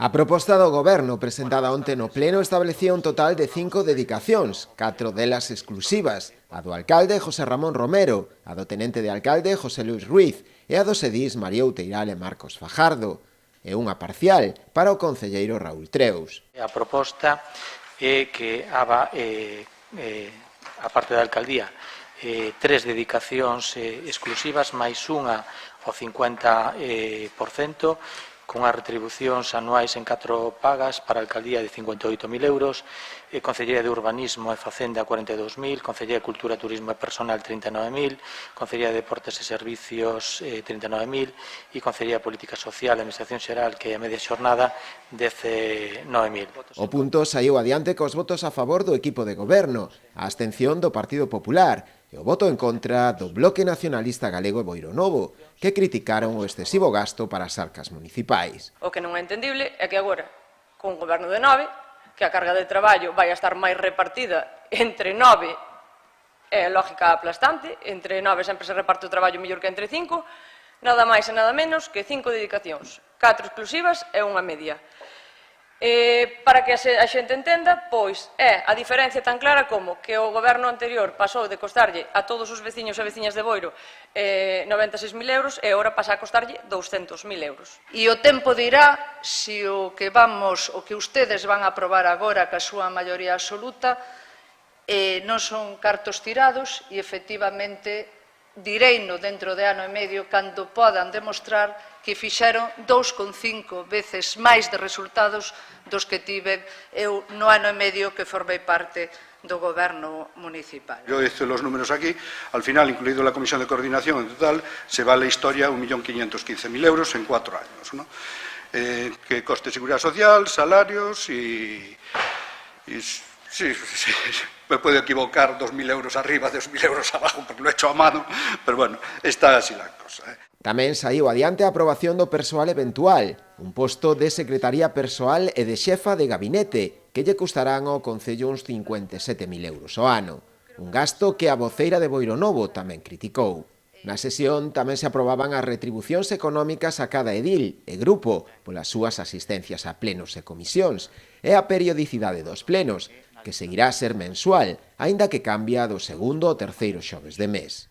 A proposta do Goberno presentada onte no Pleno establecía un total de 5 dedicacións, 4 delas exclusivas, a do alcalde José Ramón Romero, a do tenente de alcalde José Luis Ruiz e a dos edís María Outeiral e Marcos Fajardo, e unha parcial para o concelleiro Raúl Treus. A proposta é que haga, a parte da alcaldía, 3 dedicacións exclusivas máis unha ao 50%, cunhas retribucións anuais en 4 pagas para a alcaldía de 58.000 euros, Concellería de Urbanismo e Facenda 42.000, Concellería de Cultura, Turismo e Personal 39.000, Concellería de Deportes e Servicios 39.000 e Concellería de Política Social e Administración Xeral, que é a media xornada, 19.000. O punto saiu adiante cos votos a favor do equipo de goberno, a abstención do Partido Popular e o voto en contra do Bloque Nacionalista Galego e Boironovo, que criticaron o excesivo gasto para as arcas municipais. O que non é entendible é que agora, con o goberno de 9, que a carga de traballo vai a estar máis repartida entre 9, é lógica aplastante, entre 9 sempre se reparte o traballo mellor que entre 5, nada máis e nada menos que 5 dedicacións, 4 exclusivas e unha media. Para que a xente entenda, pois é a diferencia tan clara como que o goberno anterior pasou de costarlle a todos os veciños e veciñas de Boiro 96.000 euros e agora pasa a costarlle 200.000 euros. E o tempo dirá se o que ustedes van a aprobar agora ca súa maioría absoluta non son cartos tirados e efectivamente direino dentro de ano e medio cando podan demostrar que fixeron 2,5 veces máis de resultados dos que tiven eu no ano e medio que formei parte do goberno municipal. Yo hice los números aquí, al final, incluido la comisión de coordinación, en total, se va a la historia 1.515.000 euros en 4 años, ¿no? Que coste de seguridad social, salarios y sí, me puedo equivocar 2.000 euros arriba, 2.000 euros abajo, porque lo he hecho a mano, pero bueno, está así la cosa. Tamén saiu adiante a aprobación do persoal eventual, un posto de secretaría persoal e de xefa de gabinete, que lle custarán ao Concello uns 57.000 euros ao ano, un gasto que a voceira de Boironovo tamén criticou. Na sesión tamén se aprobaban as retribucións económicas a cada edil e grupo polas súas asistencias a plenos e comisións e a periodicidade dos plenos, que seguirá a ser mensual, aínda que cambia do segundo ao terceiro xoves de mes.